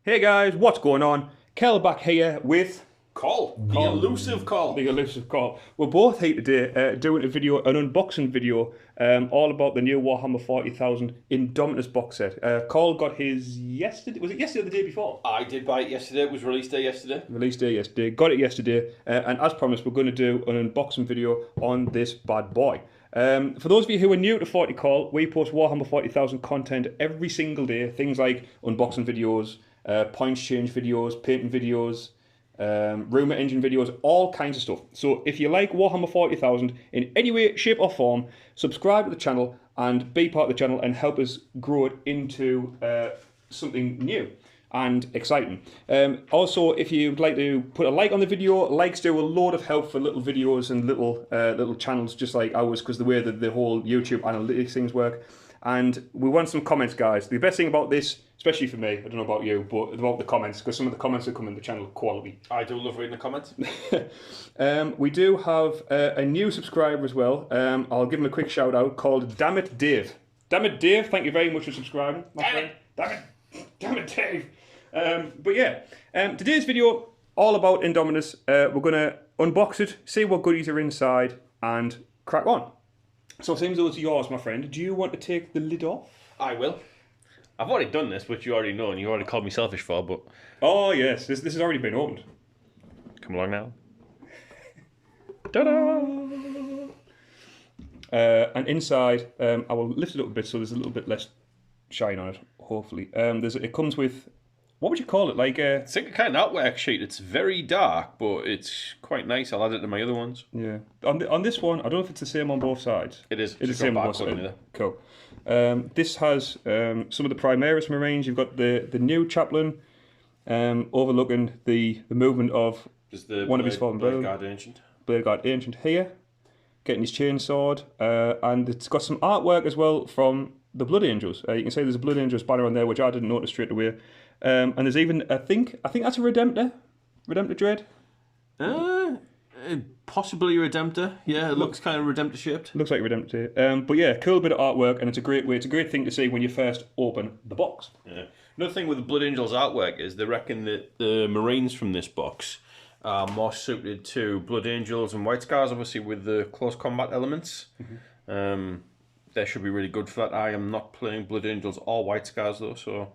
Hey guys, what's going on? Kel back here with The elusive Call. the elusive call. We're both here today doing a video, an unboxing video, all about the new Warhammer 40,000 Indomitus box set. Cole got his yesterday. Was it yesterday or the day before? I did buy it yesterday. It was release day yesterday. Release day yesterday. Got it yesterday, and as promised, we're going to do an unboxing video on this bad boy. For those of you who are new to 40 Call, we post Warhammer 40,000 content every single day. Things like unboxing videos, points change videos, painting videos, rumour engine videos, all kinds of stuff. So if you like Warhammer 40,000 in any way, shape or form, subscribe to the channel and be part of the channel and help us grow it into something new and exciting. Also, if you'd like to put a like on the video, likes do a load of help for little videos and little channels just like ours, because the way that the whole YouTube analytics things work. And we want some comments, guys. The best thing about this, especially for me, I don't know about you, but about the comments, because some of the comments that come in the channel are quality. I do love reading the comments. We do have a new subscriber as well. I'll give him a quick shout out called Damn It Dave. Damn It Dave, thank you very much for subscribing, my friend. Damn it Dave. But yeah, today's video all about Indomitus. We're gonna unbox it, see what goodies are inside, and crack on. So it seems those are yours, my friend. Do you want to take the lid off? I will. I've already done this, which you already know, and you already called me selfish for, but... Oh yes, this has already been opened. Come along now. Ta-da! And inside, I will lift it up a bit so there's a little bit less shine on it, hopefully. It comes with, what would you call it? Like a... It's like a kind of artwork sheet. It's very dark, but it's quite nice. I'll add it to my other ones. Yeah. On this one, I don't know if it's the same on both sides. It is. It's the same on both sides. Cool. This has some of the Primaris Marines. You've got the new chaplain overlooking the movement of one of his fallen Blade Guard Ancient. Blade Guard Ancient here, getting his chainsword, and it's got some artwork as well from the Blood Angels. You can see there's a Blood Angels banner on there, which I didn't notice straight away. And there's even, I think that's a Redemptor Dread. Possibly a Redemptor. Yeah, it looks kind of Redemptor shaped. Looks like Redemptor. But yeah, cool bit of artwork, and it's a great thing to see when you first open the box. Yeah. Another thing with the Blood Angels artwork is they reckon that the Marines from this box are more suited to Blood Angels and White Scars, obviously with the close combat elements. Mm-hmm. They should be really good for that. I am not playing Blood Angels or White Scars though, so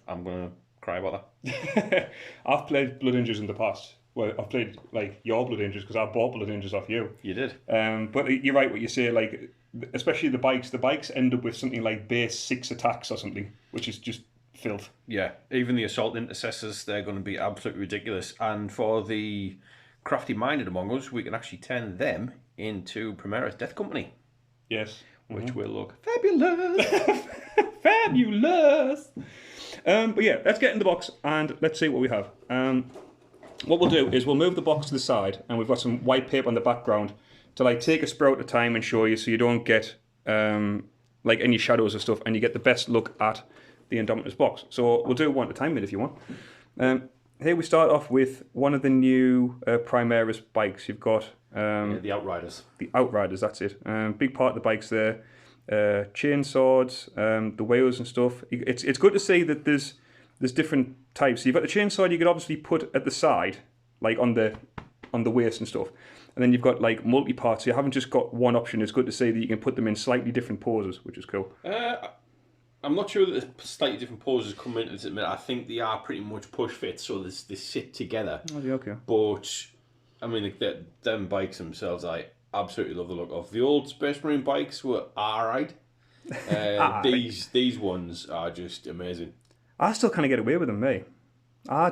I'm going to cry about that. I've played Blood Angels in the past. Well, I've played like your Blood Angels because I bought Blood Angels off you. You did. But you're right what you say, like, especially the bikes. The bikes end up with something like base 6 attacks or something, which is just filth. Yeah, even the assault intercessors, they're going to be absolutely ridiculous. And for the crafty-minded among us, we can actually turn them into Primaris Death Company. Yes. Which will look fabulous. Fabulous. But yeah, let's get in the box and let's see what we have. What we'll do is we'll move the box to the side, and we've got some white paper on the background to like take a sprout at a time and show you, so you don't get like any shadows or stuff, and you get the best look at the Indomitus box. So we'll do one at a time, if you want. Here we start off with one of the new Primaris bikes. You've got the Outriders. The Outriders, that's it. Big part of the bikes there. Chain swords, the wheels and stuff. It's good to see that there's different types. So you've got the chainsaw you could obviously put at the side, like on the waist and stuff. And then you've got like multi-parts. So you haven't just got one option. It's good to see that you can put them in slightly different poses, which is cool. I'm not sure that the slightly different poses come into this. I think they are pretty much push fit, so they sit together. Oh, yeah, okay. But I mean, them bikes themselves, I absolutely love the look of. The old Space Marine bikes were alright. These ones are just amazing. I still kind of get away with them, mate. I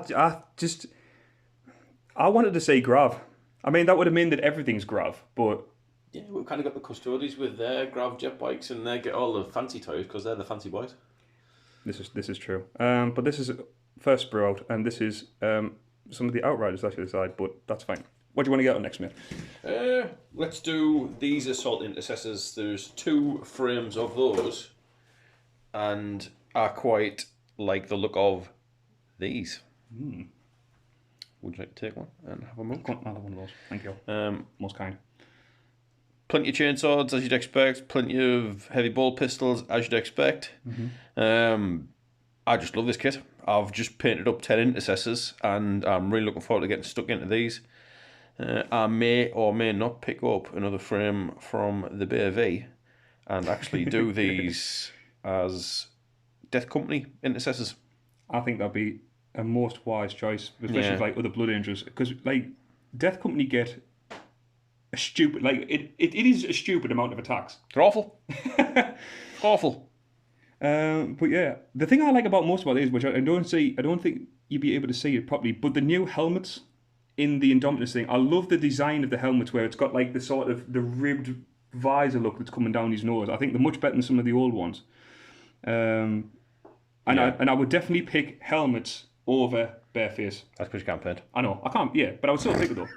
wanted to say Grav. I mean, that would have meant that everything's Grav, but... Yeah, we've kind of got the Custodies with their Grav jet bikes, and they get all the fancy toys because they're the fancy boys. This is true. But this is first sprout, and this is some of the Outriders actually side, but that's fine. What do you want to get on next, mate? Let's do these Assault Intercessors. There's 2 frames of those, and I quite like the look of these. Would you like to take one and have a look? Another one of those. Thank you. Most kind. Plenty of chainswords, as you'd expect. Plenty of heavy bolt pistols, as you'd expect. I just love this kit. I've just painted up 10 intercessors, and I'm really looking forward to getting stuck into these. I may or may not pick up another frame from the BAV and actually do these as Death Company intercessors. I think that'd be a most wise choice, especially Yeah. for, like, other Blood Angels, because like Death Company get a stupid, like it is a stupid amount of attacks. They're awful. Awful. But yeah, the thing I like about most about these, which I don't think you'd be able to see it properly, but the new helmets in the Indomitus thing, I love the design of the helmets where it's got like the sort of the ribbed visor look that's coming down his nose. I think they're much better than some of the old ones. And I would definitely pick helmets over bareface. That's because you can't paint. I know, I can't, yeah, but I would still pick it though.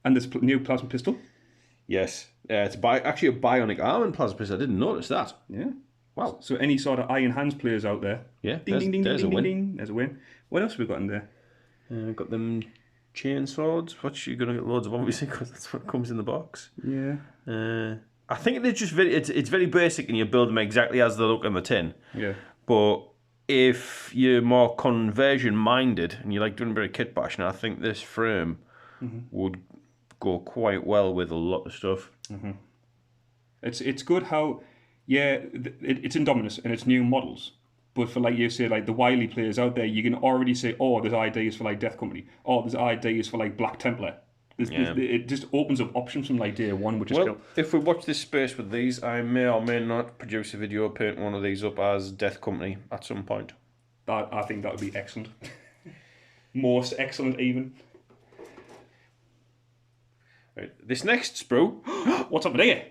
And this new plasma pistol. Yes. It's actually a bionic arm and plasma pistol. I didn't notice that. Yeah. Wow. So any sort of Iron Hands players out there. Yeah, Ding, ding, ding, there's ding, a ding, win. ding. There's a win. What else have we got in there? Got them chain swords, which you're going to get loads of, obviously, because that's what comes in the box. Yeah. I think it's just it's very basic, and you build them exactly as they look on the tin. Yeah. But if you're more conversion minded and you like doing a bit of kit bashing, I think this frame would go quite well with a lot of stuff. It's good how, yeah, it's Indominus and it's new models. But for, like you say, like the wily players out there, you can already say, oh, there's ideas for like Death Company. Oh, there's ideas for like Black Templar. It just opens up options from like day one, which is cool. If we watch this space with these, I may or may not produce a video painting one of these up as Death Company at some point. I think that would be excellent. Most excellent, even. Right. This next sprue. What's up with here?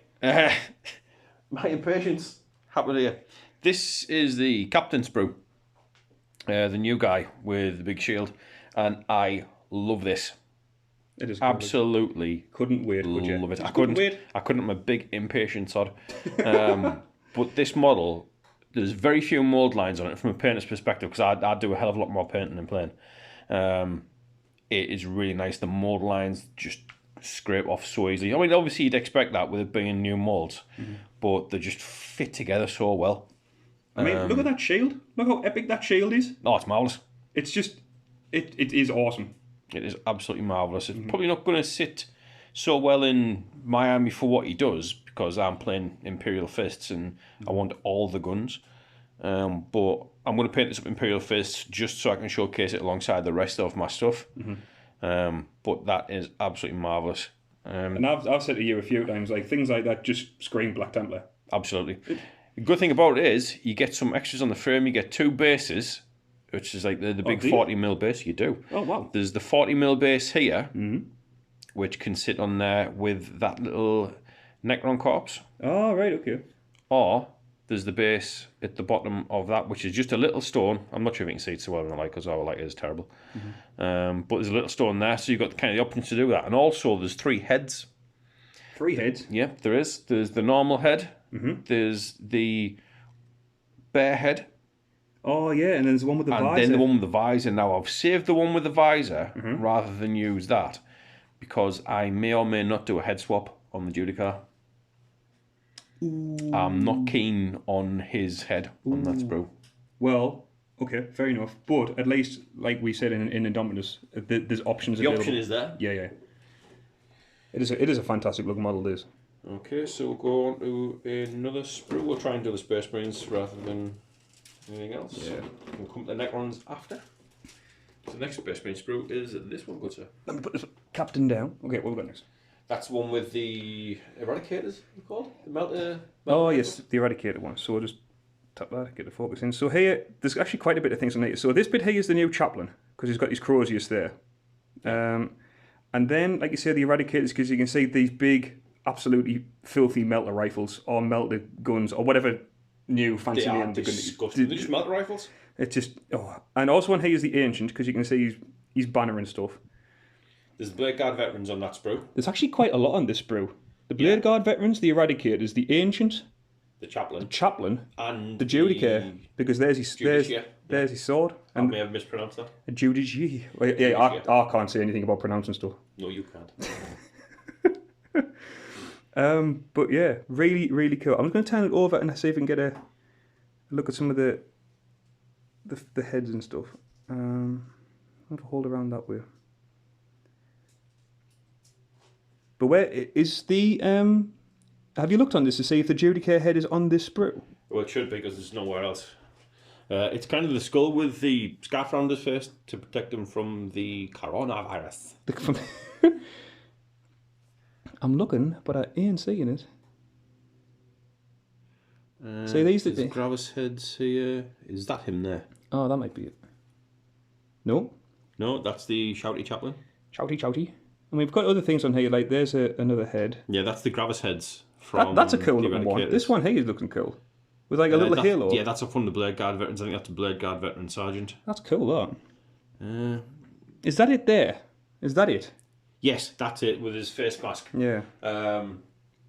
My impatience happened here. This is the Captain sprue. The new guy with the big shield. And I love this. It is absolutely couldn't wait. Could you? Love it. I couldn't wait. I couldn't. I'm a big impatient sod. But this model, there's very few mold lines on it from a painter's perspective, because I do a hell of a lot more painting than playing. It is really nice. The mold lines just scrape off so easily. I mean, obviously you'd expect that with it being new molds, but they just fit together so well. I mean, look at that shield. Look how epic that shield is. Oh, it's marvellous. It's just, it is awesome. It is absolutely marvellous. It's probably not going to sit so well in my army for what he does, because I'm playing Imperial Fists and I want all the guns. But I'm going to paint this up Imperial Fists just so I can showcase it alongside the rest of my stuff. But that is absolutely marvellous. And I've said to you a few times, like, things like that just scream Black Templar. Absolutely. The good thing about it is you get some extras on the frame. You get two bases, which is like the big 40mm base. You do. Oh, wow. There's the 40mm base here, which can sit on there with that little Necron corpse. Oh, right, okay. Or there's the base at the bottom of that, which is just a little stone. I'm not sure if you can see it so well in the light, because our light is terrible. But there's a little stone there, so you've got kind of the option to do that. And also there's 3 heads. 3 heads? Yeah, there is. There's the normal head. There's the bear head. Oh, yeah, and then there's the one with the visor. And then the one with the visor. Now, I've saved the one with the visor rather than use that, because I may or may not do a head swap on the Judicar. I'm not keen on his head on that sprue. Well, okay, fair enough. But at least, like we said in Indomitus, there's options available. The option is there. Yeah. It is a fantastic looking model, this. Okay, so we'll go on to another sprue. We'll try and do the Space Marines rather than anything else. Yeah. We'll come to the Necrons after. So the next Space Marine sprue is this one, good sir. Let me put this captain down. Okay, what have we got next? That's the one with the Eradicators, you called? The melter. Oh, yes, the Eradicator one. So we'll just tap that, get the focus in. So here, there's actually quite a bit of things on here. So this bit here is the new chaplain, because he's got his Crozius there. And then, like you say, the Eradicators, because you can see these big, absolutely filthy melter rifles, or melter guns, or whatever new fancy name they're going to. They're just melter rifles? It's just, and also on here is the Ancient, because you can see his banner and stuff. There's the Blade Guard veterans on that sprue. There's actually quite a lot on this sprue. The Blade Guard veterans, the Eradicators, the Ancient, the Chaplain, and the Judicar, because there's his sword. And I may have mispronounced that. A Judicar. Yeah, I can't say anything about pronouncing stuff. No, you can't. But yeah, really, really cool. I'm just going to turn it over and see if we can get a look at some of the the heads and stuff. I'll have to hold around that way. But where is the have you looked on this to see if the Judicare head is on this sprue? Well, it should be because there's nowhere else. It's kind of the skull with the scarf around his face to protect him from the coronavirus. I'm looking, but I ain't seeing it. See these? There's Gravis heads here. Is that him there? Oh, that might be it. No. No, that's the shouty chaplain. Shouty, shouty. And we've got other things on here, like there's another head. Yeah, that's the Gravis heads from That's a cool looking one. This one here is looking cool. With like a little halo. Yeah, that's up from the Blade Guard veterans. I think that's the Blade Guard veteran sergeant. That's cool, that. Is that it there? Is that it? Yes, that's it, with his face mask. Yeah.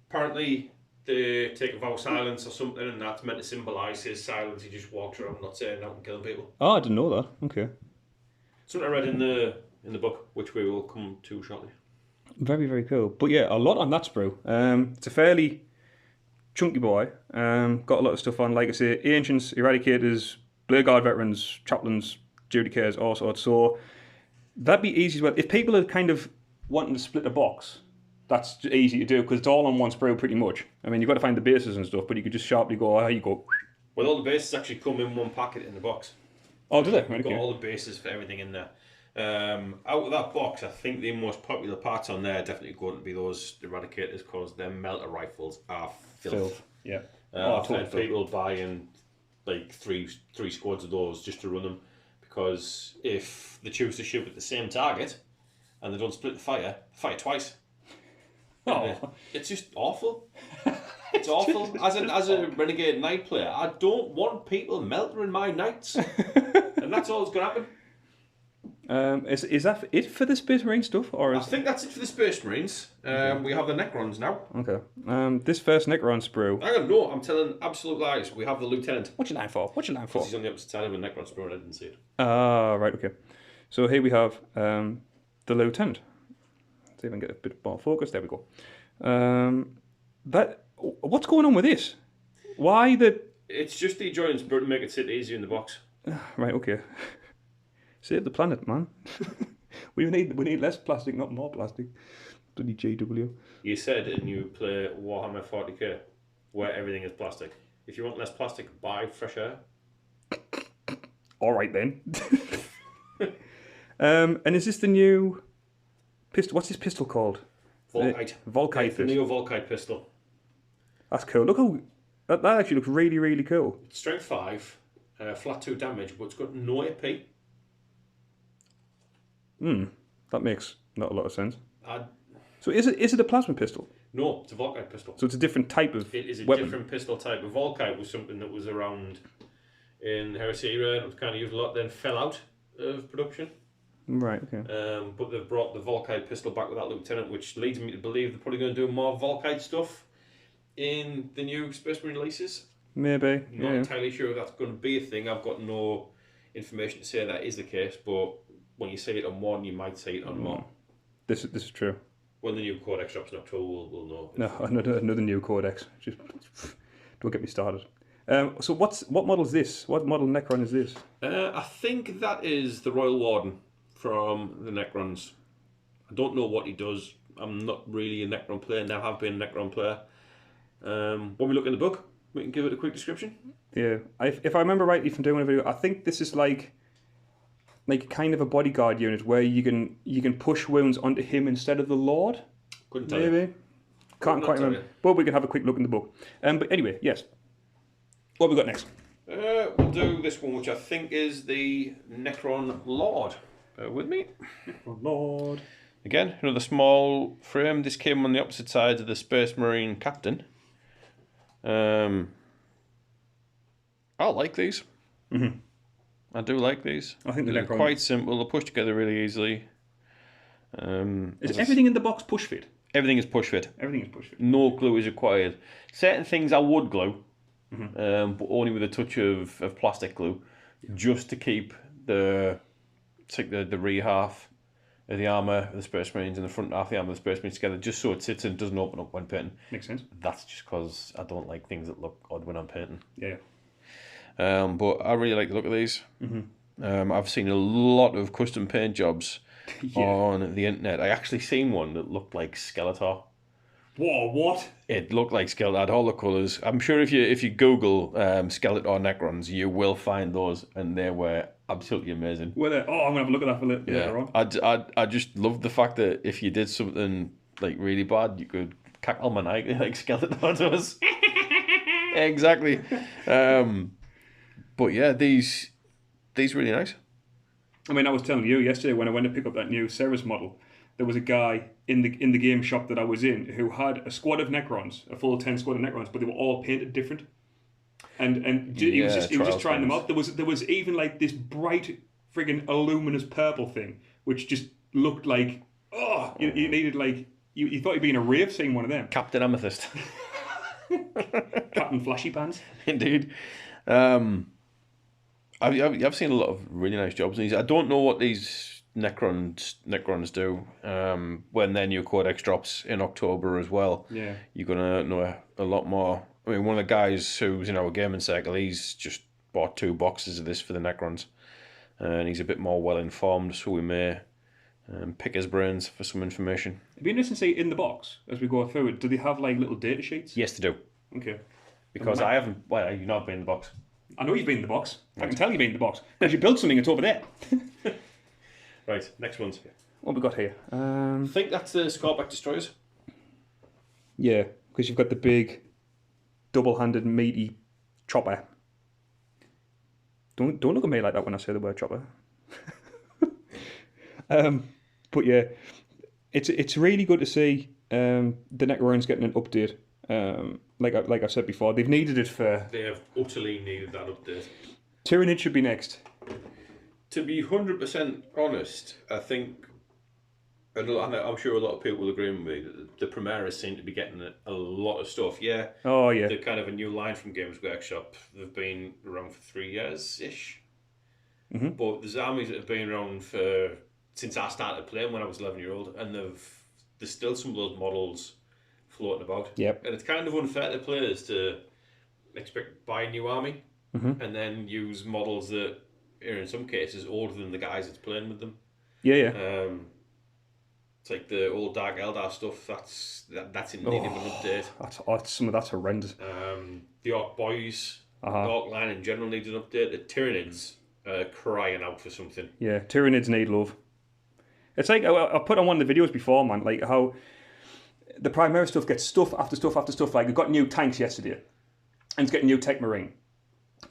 Apparently, they take a vow of silence or something, and that's meant to symbolise his silence. He just walks around not saying out and killing people. Oh, I didn't know that. Okay. Something I read in the book, which we will come to shortly. Very, very cool. But yeah, a lot on that sprue. It's a fairly chunky boy. Got a lot of stuff on, like I say, ancients, eradicators, Blade Guard veterans, chaplains, judicares, all sorts. So that'd be easy as well. If people are kind of wanting to split a box, that's easy to do because it's all on one sprue pretty much. I mean, you've got to find the bases and stuff, but you could just sharply go, oh, you go. Well, all the bases actually come in one packet in the box. Oh, do they? We've got all the bases for everything in there. Out of that box, I think the most popular parts on there are definitely going to be those eradicators because their melter rifles are filth. Yeah. I've had people buying like three squads of those just to run them because if they choose to shoot at the same target and they don't split the fire twice. Oh. It's just awful. It's awful. As a renegade knight player, I don't want people meltering my knights, and that's all that's going to happen. Is that it for the Space Marine stuff, or I think that's it for the Space Marines. We have the Necrons now. Okay. This first Necron sprue. I don't know. I'm telling absolute lies. We have the Lieutenant. What's your line for? Because he's on the opposite side of a Necron sprue, and I didn't see it. Ah, right. Okay. So here we have the Lieutenant. Let's see if I can get a bit more focus. There we go. What's going on with this? Why the? It's just the adjoining sprue to make it sit easier in the box. Right. Okay. Save the planet, man. we need less plastic, not more plastic. Bloody JW. You said and you play Warhammer 40k, where everything is plastic. If you want less plastic, buy fresh air. All right then. And is this the new pistol? What's this pistol called? Volkite. Volkite. The Neo Volkite pistol. That's cool. Look how that actually looks really, really cool. Strength 5, flat 2 damage, but it's got no AP. That makes not a lot of sense. I So is it a plasma pistol? No, it's a Volkite pistol. So it's a different type of It is a weapon. different pistol type. A Volkite was something that was around in Heresy era and it was kind of used a lot, then fell out of production. Right, okay. But they've brought the Volkite pistol back with that Lieutenant, which leads me to believe they're probably going to do more Volkite stuff in the new Space Marine releases. Maybe. Not entirely sure if that's going to be a thing. I've got no information to say that is the case, but when you see it on one, you might see it on more. This is true. When the new Codex drops in October, we'll know. No, another new Codex. Just don't get me started. So what model is this? What model Necron is this? I think that is the Royal Warden from the Necrons. I don't know what he does. I'm not really a Necron player. Now have been a Necron player. When we look in the book, we can give it a quick description. Yeah, if I remember rightly from doing a video, I think this is like kind of a bodyguard unit where you can push wounds onto him instead of the Lord. Couldn't tell Maybe. you. Can't quite remember. But we can have a quick look in the book. But anyway, yes. What have we got next? We'll do this one, which I think is the Necron Lord. Bear with me. Necron Lord. Again, another small frame. This came on the opposite side of the Space Marine Captain. I like these. Mm-hmm. I do like these. I think they're Necron... quite simple. They're pushed together really easily. Is everything in the box push fit? Everything is push fit. Everything is push fit. No glue is required. Certain things I would glue, but only with a touch of plastic glue, just to keep the rear half of the armour of the Space Marines and the front half of the armour of the Space Marines together, just so it sits and doesn't open up when painting. Makes sense. That's just because I don't like things that look odd when I'm painting. Yeah. But I really like the look of these. I've seen a lot of custom paint jobs on the internet. I actually seen one that looked like Skeletor. Whoa, what? It looked like Skeletor, had all the colours. I'm sure if you Google Skeletor Necrons, you will find those, and they were absolutely amazing. Were they? Oh, I'm gonna have a look at that for later on. I just love the fact that if you did something like really bad, you could cackle maniacally like Skeletor does. Exactly. But yeah, these really nice. I mean, I was telling you yesterday when I went to pick up that new Ceres model, there was a guy in the game shop that I was in who had a squad of Necrons, a full 10 squad of Necrons, but they were all painted different. And he was just trying them out. There was even like this bright friggin' luminous purple thing, which just looked like you needed like you thought you'd be in a rave seeing one of them. Captain Amethyst. Captain Flashy Pants. Indeed. I've seen a lot of really nice jobs in these. I don't know what these Necrons do when their new Codex drops in October as well. Yeah. You're going to know a lot more. I mean, one of the guys who's in our gaming circle, he's just bought 2 boxes of this for the Necrons. And he's a bit more well-informed, so we may pick his brains for some information. It'd be interesting to see in the box, as we go through it, do they have like little data sheets? Yes, they do. Okay. Because I haven't... Well, you've not been in the box. I know you've been in the box. I can tell you've been in the box. Because you built something, it's over there. Right, next one's. What have we got here? I think that's the Scarback Destroyers. Yeah, because you've got the big double-handed meaty chopper. Don't look at me like that when I say the word chopper. But yeah, it's really good to see the Necrons getting an update. Like I said before, they've needed it for... They have utterly needed that update. Tyranid should be next. To be 100% honest, I think, and I'm sure a lot of people will agree with me, that the Primaris seem to be getting a lot of stuff. Yeah. Oh, yeah. They're kind of a new line from Games Workshop. They've been around for 3 years-ish. Mm-hmm. But there's armies that have been around since I started playing when I was 11-year-old, and there's still some of those models floating about. Yep. And it's kind of unfair to players to expect buy a new army and then use models that are in some cases older than the guys that's playing with them. Yeah. It's like the old Dark Eldar stuff. That's in need of an update. Some of that's horrendous. The Orc Boys, the Orc line in general needs an update. The Tyranids are crying out for something. Yeah, Tyranids need love. It's like I put on one of the videos before, man. Like how the Primaris stuff gets stuff after stuff after stuff. Like, it got new tanks yesterday, and it's getting new Tech Marine.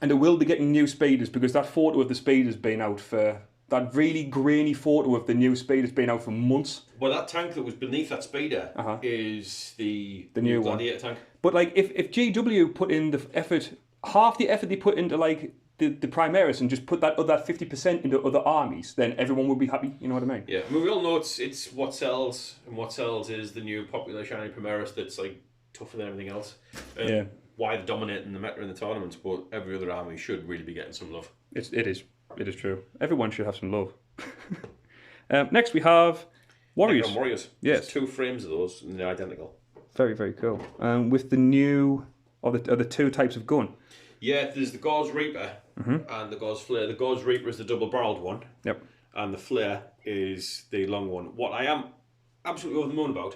And it will be getting new speeders because that photo of the speeder's been out for... That really grainy photo of the new speeder's been out for months. Well, that tank that was beneath that speeder is the new Gladiator tank. But, like, if GW put in the effort... Half the effort they put into, like, the Primaris and just put that other 50% into other armies, then everyone would be happy. You know what I mean? Yeah, I mean, we all know it's what sells, and what sells is the new popular shiny Primaris that's, like, tougher than everything else. Yeah. Why they're dominating the meta in the tournaments, but every other army should really be getting some love. It is true. Everyone should have some love. Next we have Warriors. Warriors. Yes. There's 2 frames of those, and they're identical. Very, very cool. With the new, or the 2 types of gun. Yeah, there's the Gauze Reaper and the Gauze Flare. The Gauze Reaper is the double-barreled one. Yep. And the Flare is the long one. What I am absolutely over the moon about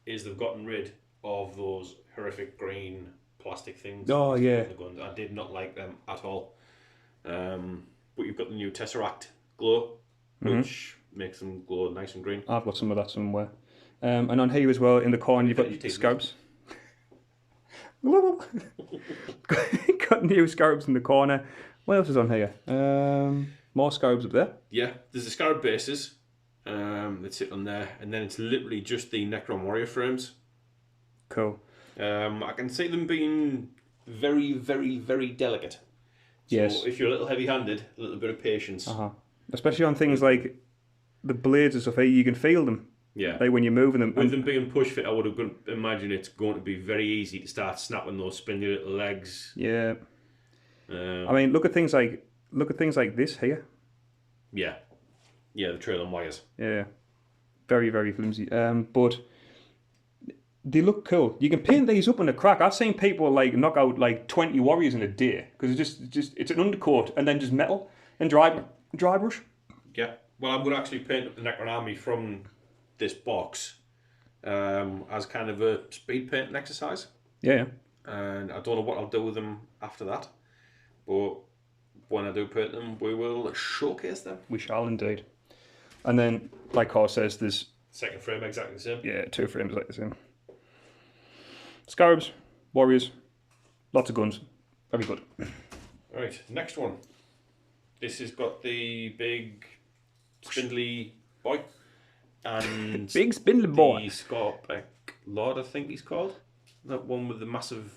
is they've gotten rid of those horrific green plastic things. Oh, yeah. The guns. I did not like them at all. But you've got the new Tesseract glow, which makes them glow nice and green. I've got some of that somewhere. And on here as well, in the corner, you've got scarabs. Got new scarabs in the corner. What else is on here? More scarabs up there. Yeah, there's the scarab bases that sit on there, and then it's literally just the Necron Warrior frames. Cool. I can see them being very, very, very delicate. So yes. If you're a little heavy-handed, a little bit of patience. Especially on things like the blades and stuff, you can feel them. Yeah. Like when you're moving them. With them being push fit, I would imagine it's going to be very easy to start snapping those spindly little legs. Yeah. I mean, look at things like this here. Yeah. Yeah, the trailing wires. Yeah. Very, very flimsy. But they look cool. You can paint these up in a crack. I've seen people like knock out like 20 warriors in a day because it's an undercoat and then just metal and dry brush. Yeah. Well, I'm going to actually paint up the Necron army from this box as kind of a speed painting exercise. Yeah. And I don't know what I'll do with them after that, but when I do paint them, we will showcase them. We shall indeed. And then, like Carl says, there's second frame exactly the same. Yeah, 2 frames like the same. Scarabs, warriors, lots of guns, very good. Right, next one. This has got the big spindly boy and big spindly boy. The Scorpic Lord, I think he's called. That one with the massive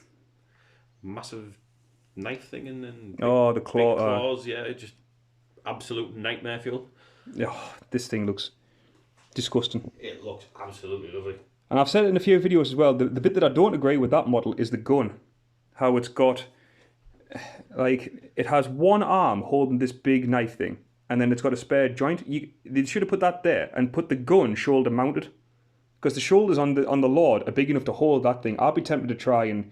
knife thing and then the claw, big claws. Yeah, just absolute nightmare fuel. Oh, this thing looks disgusting. It looks absolutely lovely. And I've said it in a few videos as well. The bit that I don't agree with that model is the gun. How it's got, like, it has one arm holding this big knife thing, and then it's got a spare joint. They should have put that there and put the gun shoulder mounted, because the shoulders on the Lord are big enough to hold that thing. I'd be tempted to try and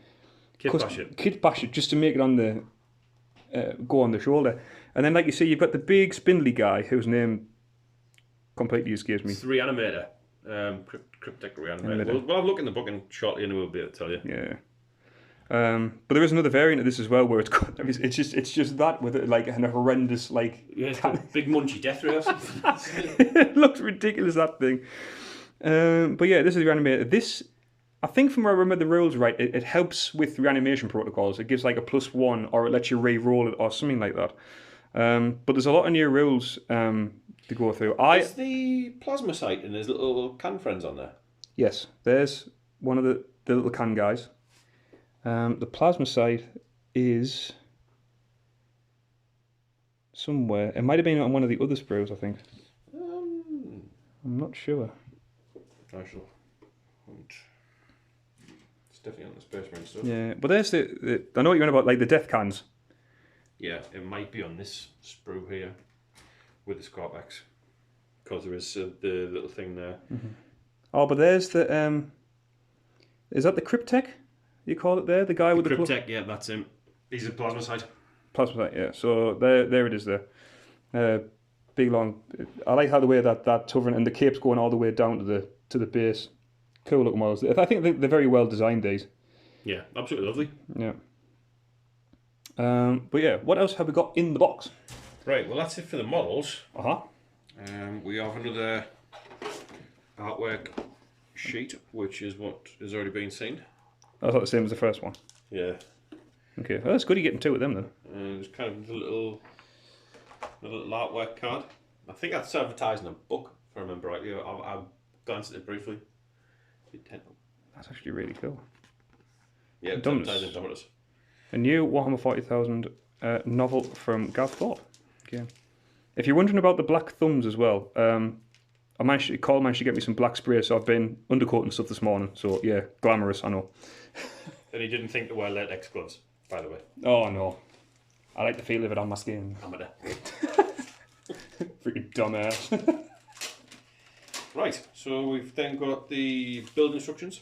kit bash it just to make it on the go on the shoulder. And then, like you see, you've got the big spindly guy whose name completely escapes me. It's the reanimator. Cryptic reanimator. Well, I've looked in the book and shortly and we'll be able to tell you. Yeah. But there is another variant of this as well where it's just that with like a horrendous like it's got big munchy death ray or something. It looks ridiculous, that thing. But yeah, this is the reanimator. This, I think from where I remember the rules right, it helps with reanimation protocols. It gives like a +1 or it lets you re-roll it or something like that. But there's a lot of new rules to go through. Is the plasma sight and his little can friends on there? Yes, there's one of the little can guys. The plasma sight is somewhere. It might have been on one of the other sprues, I think. I'm not sure. I shall. It's definitely on the Space Marine stuff. Yeah, but there's the I know what you're on about, like the death cans. Yeah, it might be on this sprue here with the Scorpex, because there is the little thing there. Mm-hmm. Oh, but there's the is that the Cryptech? You call it there, the guy with the Cryptech. Yeah, that's him. He's a plasma sight. Plasma sight, yeah. So there it is there. Big long. I like how the way that hovering and the cape's going all the way down to the base. Cool looking models. I think they're very well designed, these. Yeah, absolutely lovely. Yeah. But yeah, what else have we got in the box? Right, well that's it for the models. We have another artwork sheet, which is what has already been seen. That's not the same as the first one. Yeah. Okay, well, that's good you're getting 2 of them then. It's kind of a little artwork card. I think that's advertised in a book, if I remember rightly. I glanced at it briefly. That's actually really cool. Yeah, it's advertised in Indomitus. A new Warhammer 40,000 novel from Gav Thorpe. Okay. If you're wondering about the black thumbs as well, Carl managed to get me some black spray, so I've been undercoating stuff this morning. So yeah, glamorous, I know. And he didn't think to wear latex gloves, by the way. Oh no. I like the feel of it on my skin. Amateur. Freaking dumbass. Right, so we've then got the build instructions.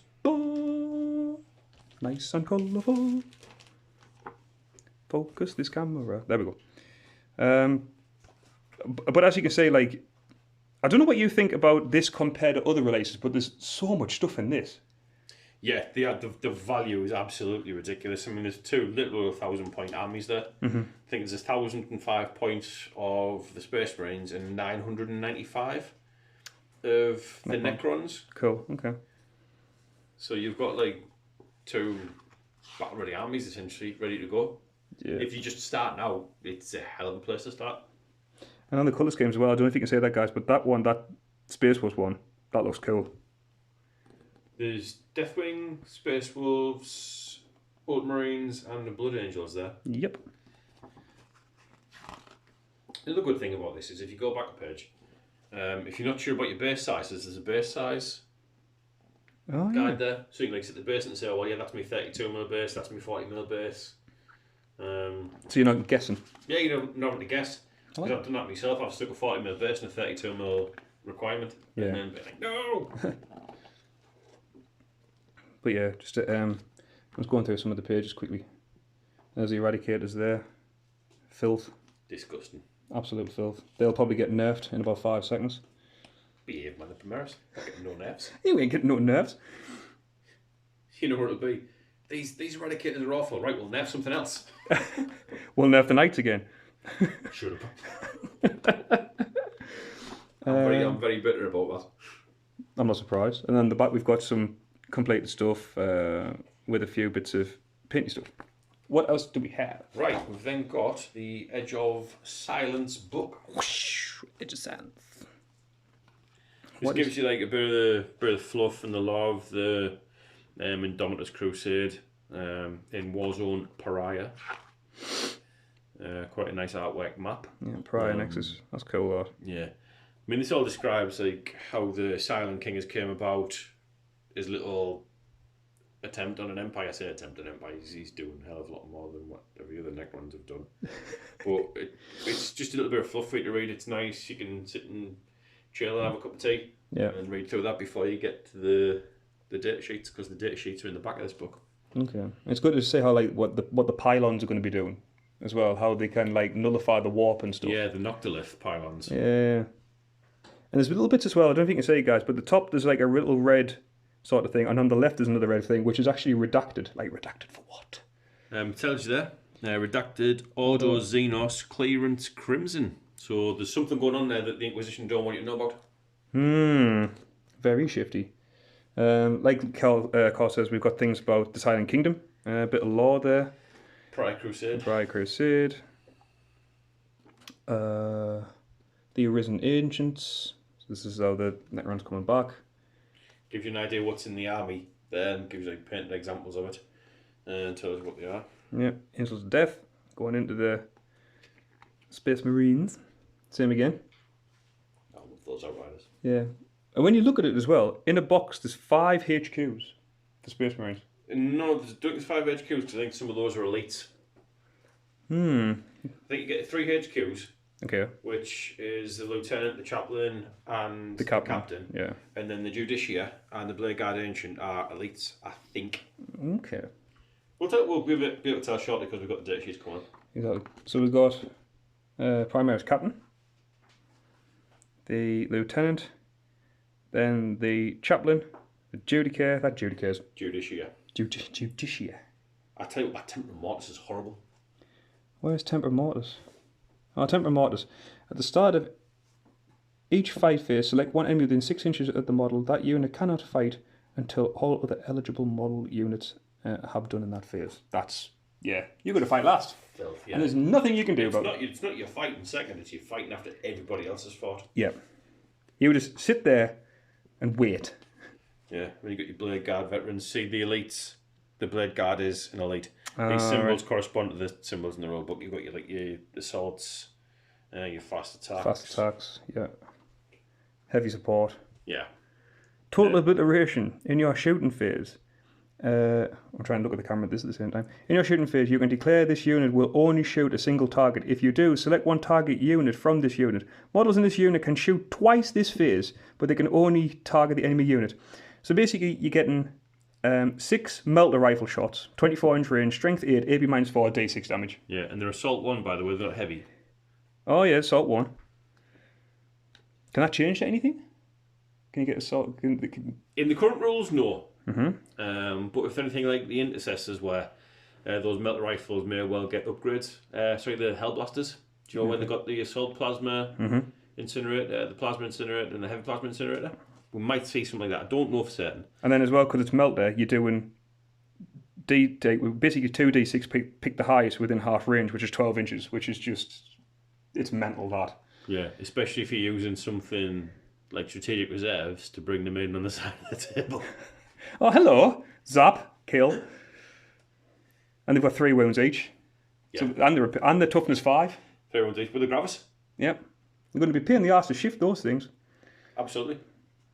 Nice and colourful. Focus this camera. There we go. But as you can see, like, I don't know what you think about this compared to other releases, but there's so much stuff in this. Yeah, the value is absolutely ridiculous. I mean, there's 2 literal 1,000-point armies there. Mm-hmm. I think there's 1,005 points of the Space Marines and 995 of the Necrons. Cool, okay. So you've got like 2 battle-ready armies essentially ready to go. Yeah. If you just start now, it's a hell of a place to start. And on the colour schemes as well, I don't know if you can say that, guys, but that Space Force one, that looks cool. There's Deathwing, Space Wolves, Ultramarines, and the Blood Angels there. Yep. The other good thing about this is if you go back a page, if you're not sure about your base sizes, there's a base size guide there. So you can like sit at the base and say, oh, well, yeah, that's my 32mm base, that's my 40mm base. So you're not guessing? Yeah, you don't know what to guess. Because I've done that myself. I've stuck a 40mm base and a 32mm requirement. Yeah. And then been like, no! But yeah, just I was going through some of the pages quickly. There's the Eradicators there. Filth. Disgusting. Absolute filth. They'll probably get nerfed in about 5 seconds. Behave, man, the Primaris. Getting no nerfs. You ain't getting no nerfs. You know what it'll be. These Eradicators are awful. Right, we'll nerf something else. We'll nerf the Knights again. Shut up. I'm very bitter about that. I'm not surprised. And then the back we've got some completed stuff with a few bits of painty stuff. What else do we have? Right, we've then got the Edge of Silence book. Whoosh, Edge of Silence. This gives you like a bit of the fluff and the lore of the Indomitus Crusade in Warzone Pariah. Quite a nice artwork map. Yeah, Pariah Nexus. That's cool, that. Yeah. I mean, this all describes like how the Silent King has came about, his little attempt on an empire. I say attempt on an empire, he's doing a hell of a lot more than what every other Necrons have done. But it's just a little bit of fluff for you to read. It's nice. You can sit and chill and have a cup of tea and read through that before you get to the data sheets, because the data sheets are in the back of this book. Okay. It's good to see how like what the pylons are going to be doing as well, how they can like nullify the warp and stuff. Yeah, the Noctilith pylons. Yeah. And there's little bits as well, I don't know if you can see, guys, but the top there's like a little red sort of thing, and on the left there's another red thing, which is actually redacted. Like, redacted for what? Tells you there. Redacted Ordo Xenos Clearance Crimson. So there's something going on there that the Inquisition don't want you to know about. Very shifty. Like Carl says, we've got things about the Silent Kingdom, a bit of lore there. Prior Crusade. The Arisen Ancients. This is how the Necron's coming back. Gives you an idea what's in the army there, and gives you like painted examples of it, and tells you what they are. Yeah, Angels of Death, going into the Space Marines. Same again. I love those Outriders. Yeah. And when you look at it as well, in a box there's 5 HQs for Space Marines. No, there's 5 HQs, because I think some of those are elites. I think you get 3 HQs. Okay. Which is the lieutenant, the chaplain, and the captain. Yeah. And then the Judicia and the Blade Guard Ancient are elites, I think. Okay. We'll be able to tell shortly, because we've got the data sheets coming. Exactly. So we've got Primaris Captain, the lieutenant, then the chaplain, the Judicia. That Judica's. Judicia. Judicia. I tell you what, that Templar Mortis is horrible. Where's Templar Mortis? Oh, Templar Mortis. At the start of each fight phase, select one enemy within 6 inches of the model. That unit cannot fight until all other eligible model units have done in that phase. That's, yeah, you're going to fight last. Filth, yeah. And there's nothing you can do about it. It's not your fighting second, it's your fighting after everybody else has fought. Yeah. You would just sit there and wait. Yeah, when you got your Blade Guard veterans, see the elites. The Blade Guard is an elite. These symbols correspond to the symbols in the rule book. You've got your assaults, your fast attacks. Fast attacks, yeah. Heavy support. Yeah. Total obliteration in your shooting phase. I'm trying to look at the camera at the same time. In your shooting phase, you can declare this unit will only shoot a single target. If you do, select one target unit from this unit. Models in this unit can shoot twice this phase, but they can only target the enemy unit. So basically, you're getting 6 melter rifle shots, 24-inch range, strength 8, AP -4, D6 damage. Yeah, and they're assault 1, by the way, they're not heavy. Oh yeah, assault 1. Can that change to anything? Can you get assault? In the current rules, no. But if anything like the intercessors, where those melter rifles may well get upgrades. The Hellblasters. Do you know when they got the assault plasma incinerator, the plasma incinerator, and the heavy plasma incinerator? We might see something like that. I don't know for certain. And then as well, because it's melter, you're doing basically 2d6, pick the highest within half range, which is 12 inches, which is just, it's mental, that. Yeah, especially if you're using something like strategic reserves to bring them in on the side of the table. Oh, hello. Zap, kill. And they've got 3 wounds each. Yeah. So, and the toughness 5. 3 wounds each with the Gravis. Yep. They're going to be pain in the arse to shift those things. Absolutely.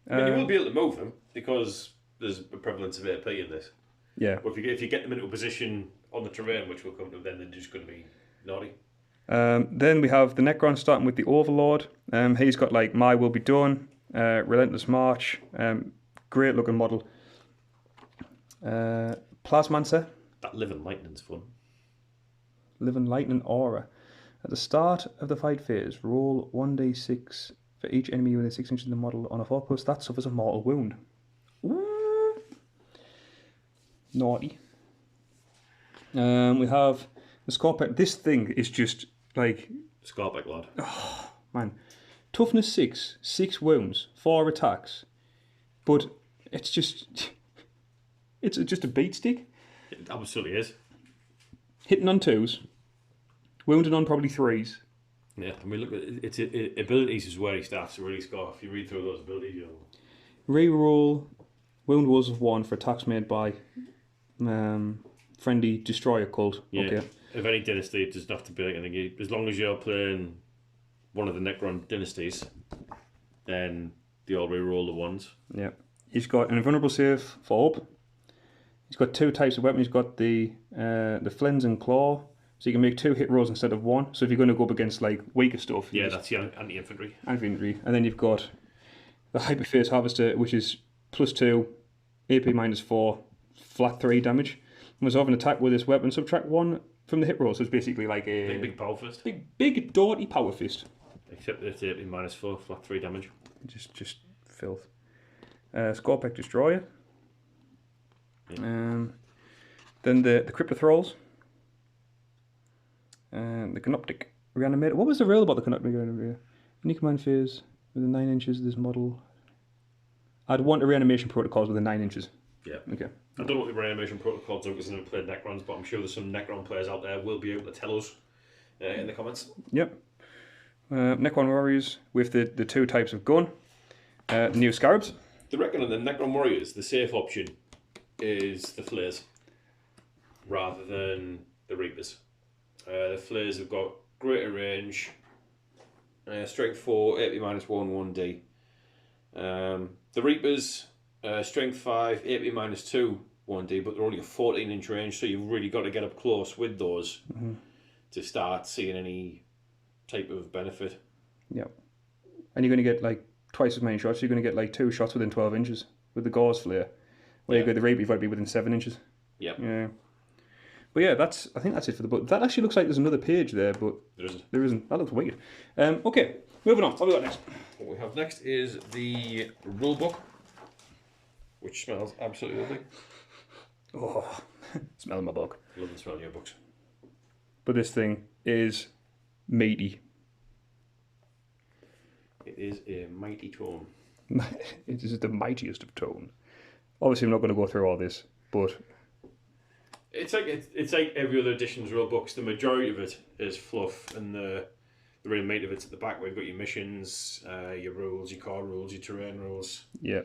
I mean, you will be able to move them because there's a prevalence of AP in this. Yeah. But if you get them into a position on the terrain, which we'll come to, then they're just going to be naughty. Then we have the Necron starting with the Overlord. He's got like My Will Be Done, Relentless March, great looking model. Plasmancer, That living lightning's fun. Living Lightning Aura. At the start of the fight phase, roll 1d6 for each enemy within 6 inches of the model on a 4+ that suffers a mortal wound. Ooh. Naughty. We have the Scorpion. This thing is just like... Scarbeck lad. Oh, man. Toughness 6, 6 wounds, 4 attacks. But it's just... It's just a beat stick. It absolutely is. Hitting on 2s. Wounding on probably 3s. Yeah, I mean, look at its abilities is where he starts to really score. If you read through those abilities, you'll... Reroll wound walls of 1 for attacks made by friendly destroyer cult. Yeah. Okay. If any dynasty, it doesn't have to be like anything. As long as you're playing one of the Necron dynasties, then they all reroll the ones. Yeah. He's got an invulnerable save for up. He's got 2 types of weapon. He's got the Flens and Claw, so you can make 2 hit rolls instead of 1. So if you're going to go up against like weaker stuff, Yeah, that's the anti-infantry. Anti-infantry, and then you've got the Hyperphase Harvester, which is +2, AP -4, flat 3 damage. And resolve an attack with this weapon, subtract 1 from the hit roll. So it's basically like a Big power fist. big dirty power fist. Except it's AP -4, flat 3 damage. Just filth. Scorpec Destroyer. Yeah. Then the Crypto Thralls. The Canoptic Reanimator. What was the rule about the Canoptic Reanimator? Any command phase within 9 inches of this model. I'd want a reanimation protocols within 9 inches. Yeah. Okay. I don't know what the reanimation protocols are because I've never played Necrons, but I'm sure there's some Necron players out there will be able to tell us in the comments. Yep. Necron Warriors with the 2 types of gun. New Scarabs. The reckon on the Necron Warriors, the safe option is the Flares rather than the Reapers. The Flares have got greater range, strength 4, AP -1, 1d. The Reapers, strength 5, AP -2, 1d, but they're only a 14-inch range, so you've really got to get up close with those to start seeing any type of benefit. Yep. And you're going to get like twice as many shots. You're going to get like 2 shots within 12 inches with the Gauze Flare. Where you go the Reaper, you've got to be within 7 inches. Yep. Yeah. But yeah, I think that's it for the book. That actually looks like there's another page there, but there isn't. That looks weird. Okay, moving on. What have we got next? What we have next is the rulebook, which smells absolutely lovely. Oh, smell my book. Love the smell of your books. But this thing is meaty. It is a mighty tome. It is the mightiest of tone. Obviously, I'm not going to go through all this, but it's like every other edition's rule books. The majority of it is fluff, and the real meat of it's at the back where you've got your missions, your rules, your card rules, your terrain rules. Yeah.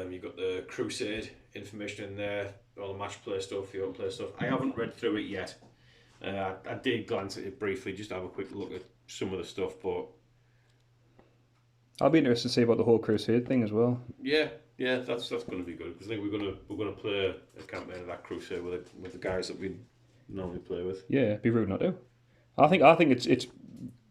You've got the Crusade information in there, all the match play stuff, the open play stuff. I haven't read through it yet. I did glance at it briefly, just to have a quick look at some of the stuff, but I'll be interested to see about the whole Crusade thing as well. Yeah, that's going to be good because I think we're going to play a campaign of that Crusade with the guys that we normally play with. Yeah, it'd be rude not to. I think it's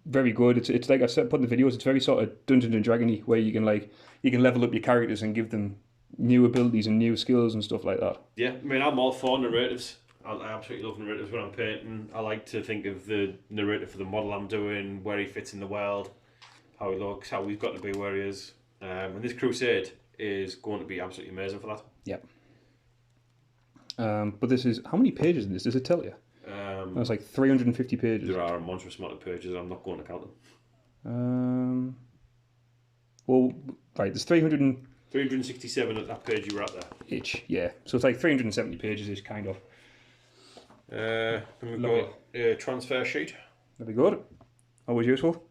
very good. It's like I said, put in the videos. It's very sort of Dungeons and Dragony where you can level up your characters and give them new abilities and new skills and stuff like that. Yeah, I mean I'm all for narratives. I absolutely love narratives when I'm painting. I like to think of the narrator for the model I'm doing, where he fits in the world, how he looks, how he's got to be where he is. And this Crusade is going to be absolutely amazing for that. Yep. But this is... How many pages is this? Does it tell you? It's like 350 pages. There are a monstrous amount of pages. I'm not going to count them. Well, right, there's 367 at that page you were at there. Each, yeah. So it's like 370 pages-ish, kind of. Then we've got a transfer sheet. That'd be good. Always useful.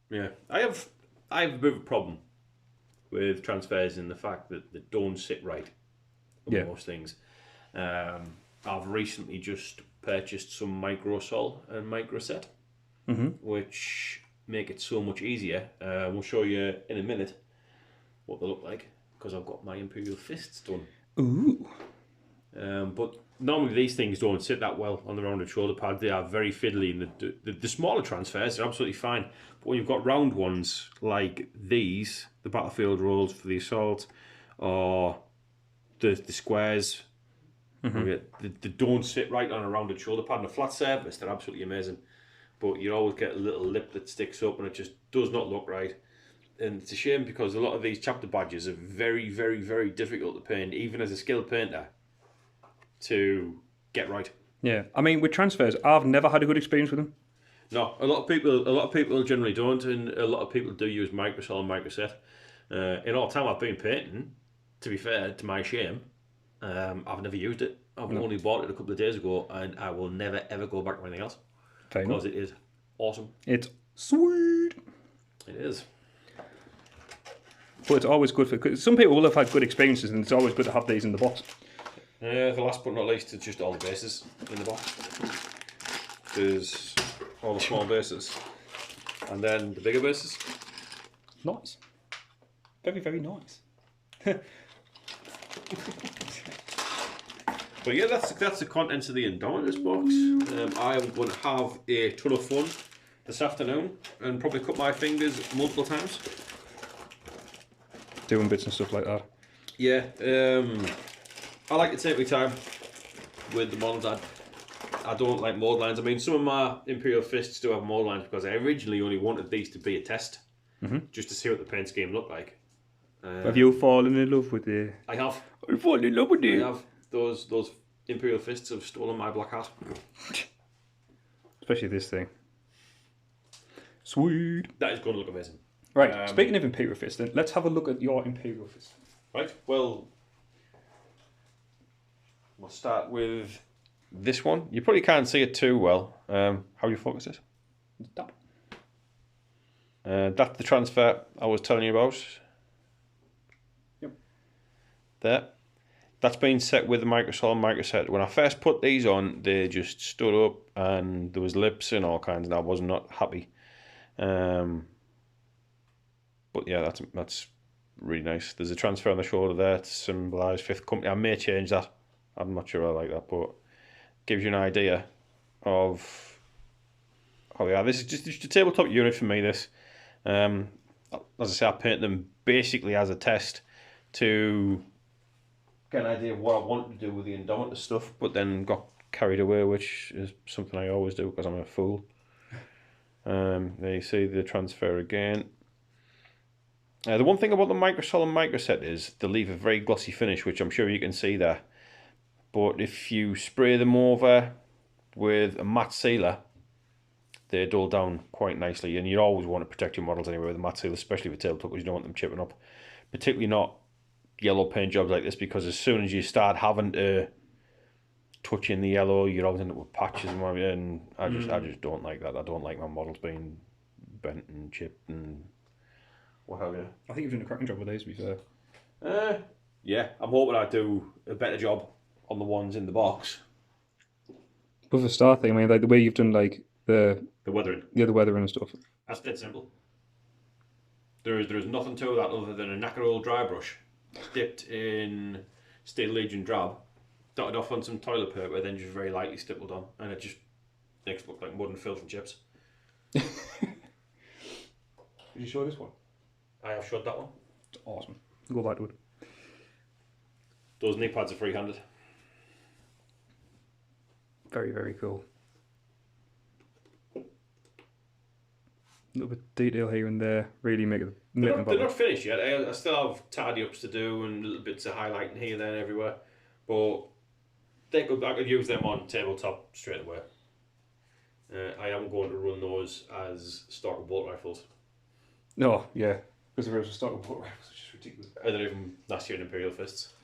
Yeah, I have a bit of a problem with transfers in the fact that they don't sit right on most things. I've recently just purchased some micro sol and micro set, which make it so much easier. We'll show you in a minute what they look like because I've got my imperial fists done. Ooh. But normally these things don't sit that well on the rounded shoulder pad. They are very fiddly, and the smaller transfers are absolutely fine. But when you've got round ones like these, the battlefield rolls for the assault, or the squares. They don't sit right on a rounded shoulder pad. On a flat surface, they're absolutely amazing. But you always get a little lip that sticks up and it just does not look right. And it's a shame because a lot of these chapter badges are very, very, very difficult to paint, even as a skilled painter, to get right. Yeah, I mean, with transfers, I've never had a good experience with them. No, a lot of people generally don't, and a lot of people do use microsol and microset. In all time I've been painting, to be fair, to my shame, I've never used it. I've only bought it a couple of days ago, and I will never ever go back to anything else. Fair enough. Because it is awesome. It's sweet. It is. But it's always good for, cause some people will have had good experiences, and it's always good to have these in the box. The last but not least, it's just all the bases in the box. There's all the small bases, and then the bigger bases. Nice. Very, very nice. But yeah, that's the contents of the Indomitus box. I am going to have a ton of fun this afternoon and probably cut my fingers multiple times. Doing bits and stuff like that. Yeah, I like to take my time with the models. I don't like mold lines. I mean, some of my Imperial Fists do have mold lines because I originally only wanted these to be a test, just to see what the paint scheme looked like. Have you fallen in love with the... I have. I've fallen in love with you. I have. Those Imperial Fists have stolen my black hat. Especially this thing. Sweet. That is going to look amazing. Right, speaking of Imperial Fist, then let's have a look at your Imperial Fist. Right, well, we'll start with this one. You probably can't see it too well. How do you focus this? That's the transfer I was telling you about. Yep. There. That's been set with the microsol and microset. When I first put these on, they just stood up and there was lips and all kinds, and I was not happy. But yeah, that's really nice. There's a transfer on the shoulder there to symbolise 5th Company. I may change that. I'm not sure I like that, but gives you an idea of how they are. This is just a tabletop unit for me, this. As I say, I paint them basically as a test to get an idea of what I wanted to do with the Indomitus stuff, but then got carried away, which is something I always do because I'm a fool. There you see the transfer again. The one thing about the microsol and microset is they leave a very glossy finish, which I'm sure you can see there. But if you spray them over with a matte sealer, they dull down quite nicely. And you always want to protect your models anyway with a matte sealer, especially for tabletop, because you don't want them chipping up. Particularly not yellow paint jobs like this, because as soon as you start having to touch in the yellow, you're always end up with patches and whatever. And I just don't like that. I don't like my models being bent and chipped and what have you. I think you've done a cracking job with these, to be fair. Yeah, I'm hoping I do a better job on the ones in the box. But for a start thing, I mean, like the way you've done like the weathering. Yeah, the weathering and stuff. That's dead simple. There is nothing to that other than a knackered old dry brush dipped in Steel Legion drab, dotted off on some toilet paper, then just very lightly stippled on, and it just makes it look like mud and filth and chips. Did you show this one? I have showed that one. It's awesome. Go back to it. Those knee pads are free-handed. Very, very cool. A little bit of detail here and there, really make it. They're not finished yet. I still have tidy ups to do and little bits of highlighting here, there, and everywhere. But I could use them on tabletop straight away. I am going to run those as stock bolt rifles. No, yeah, because there is a stock of bolt rifles, which is ridiculous. And then even last year in Imperial Fists.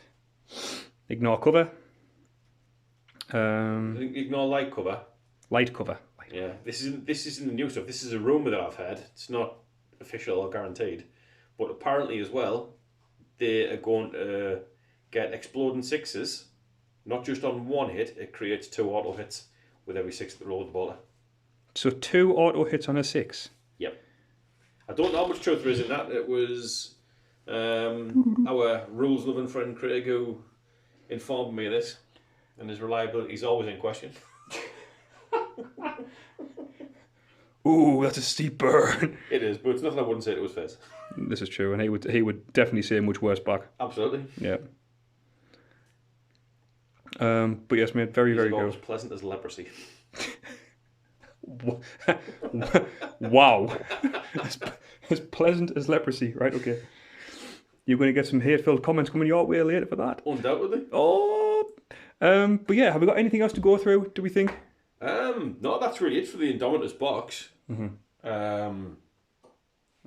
Ignore cover. Ignore light cover. Light cover. Yeah, this isn't the new stuff. This is a rumour that I've heard. It's not official or guaranteed, but apparently as well, they are going to get exploding sixes, not just on one hit. It creates 2 auto hits with every 6 that roll with the bolter. So 2 auto hits on a 6. Yep. I don't know how much truth there is in that. It was our rules-loving friend Craig who informed me of this, and his reliability is always in question. Ooh, that's a steep burn. It is, but it's nothing I wouldn't say to his face. This is true, and he would definitely say much worse back. Absolutely. Yeah. But yes, mate, very, very About good. as pleasant as leprosy. Wow. As pleasant as leprosy. Right, okay. You're going to get some hate-filled comments coming your way later for that. Undoubtedly. Oh. But yeah, have we got anything else to go through, do we think? No, that's really it for the Indomitus box. Let's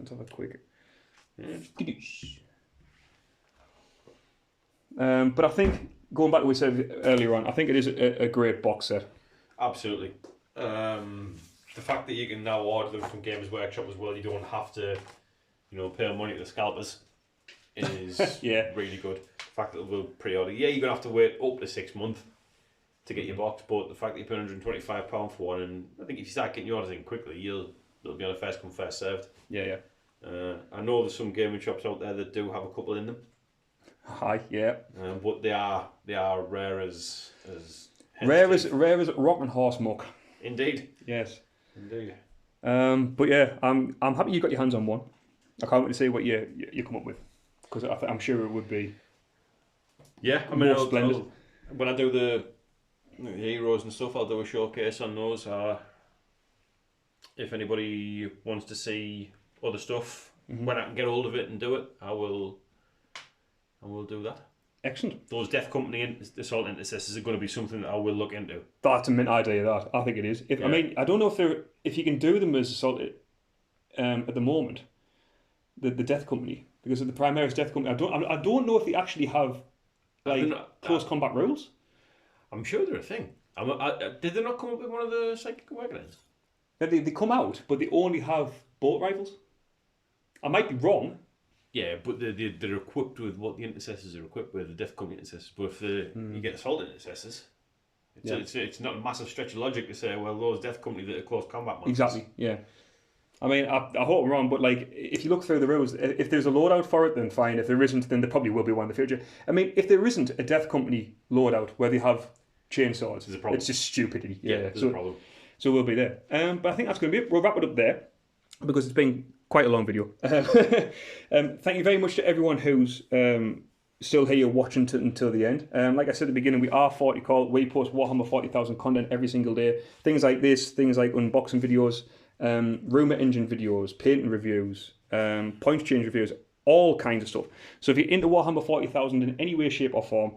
have a quick... But I think, going back to what we said earlier on, I think it is a great box set. Absolutely. The fact that you can now order them from Games Workshop as well, you don't have to, pay money to the scalpers, is Yeah. really good. The fact that they'll pre-order, yeah, you're gonna have to wait up to 6 months to get your box, but the fact that you pay £125 for one, and I think if you start getting your orders in quickly, it'll be on a first come first served. Yeah. I know there's some gaming shops out there that do have a couple in them. Hi, yeah. But they are rare as Rare as rock and horse muck. Indeed. Yes. Indeed. But yeah, I'm happy you got your hands on one. I can't wait to see what you come up with, because I'm sure it would be. Yeah, I mean, splendid. When I do the heroes and stuff, I'll do a showcase on those. If anybody wants to see other stuff, when I can get hold of it and do it, I will do that. Excellent. Those Death Company assault intercessors are going to be something that I will look into. That's a mint idea. That I think it is. I mean, I don't know if you can do them as assault at the moment. The Death Company, because of the Primaris Death Company, I don't know if they actually have close combat rules. I'm sure they're a thing. Did they not come up with one of the Psychic Awakenings? They come out, but they only have bolt rifles. I might be wrong. Yeah, but they're equipped with what the intercessors are equipped with, the Death Company intercessors. But if you get assault intercessors, it's not a massive stretch of logic to say, well, those Death Company that are close combat monsters. Exactly, yeah. I mean, I hope I'm wrong, but if you look through the rules, if there's a loadout for it, then fine. If there isn't, then there probably will be one in the future. I mean, if there isn't a Death Company loadout where they have chainsaws, it's just stupidity. Yeah, there's a problem. So we'll be there. But I think that's going to be it. We'll wrap it up there, because it's been quite a long video. Thank you very much to everyone who's still here watching until the end. Like I said at the beginning, we are 40k. We post Warhammer 40,000 content every single day. Things like this, things like unboxing videos, rumour engine videos, painting reviews, points change reviews, all kinds of stuff. So if you're into Warhammer 40,000 in any way, shape or form,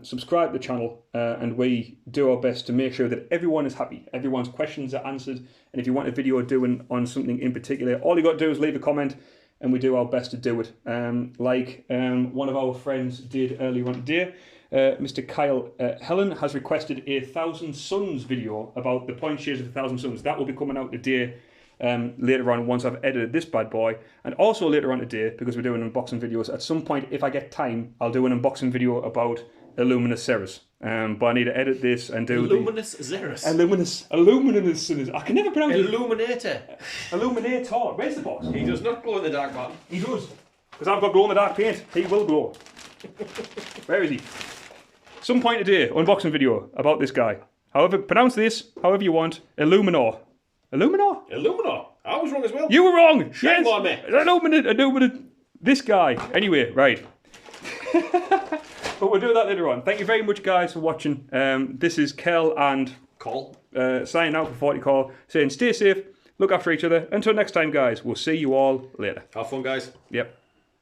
subscribe to the channel, and we do our best to make sure that everyone is happy, everyone's questions are answered, and if you want a video doing on something in particular, all you got to do is leave a comment and we do our best to do it. One of our friends did earlier on today, Mr. Kyle Helen has requested a 1,000 Suns video about the point shades of 1,000 Suns. That will be coming out today, later on, once I've edited this bad boy, and also later on today, because we're doing unboxing videos. At some point, if I get time, I'll do an unboxing video about Illuminus Ceres. But I need to edit this and do Illuminus Ceres. Illuminus Ceres. I can never pronounce it. Illuminator. Illuminator. Where's the box? He does not glow in the dark, man. He does. Because I've got glow in the dark paint. He will glow. Where is he? Some point today, unboxing video about this guy. However, pronounce this however you want. Illuminor. Illuminor? Illuminor. I was wrong as well. You were wrong. Shame on me. Illuminate. This guy. Anyway, right. But we'll do that later on. Thank you very much, guys, for watching. This is Kel and Call. signing out for 40k, saying stay safe, look after each other. Until next time, guys, we'll see you all later. Have fun, guys. Yep.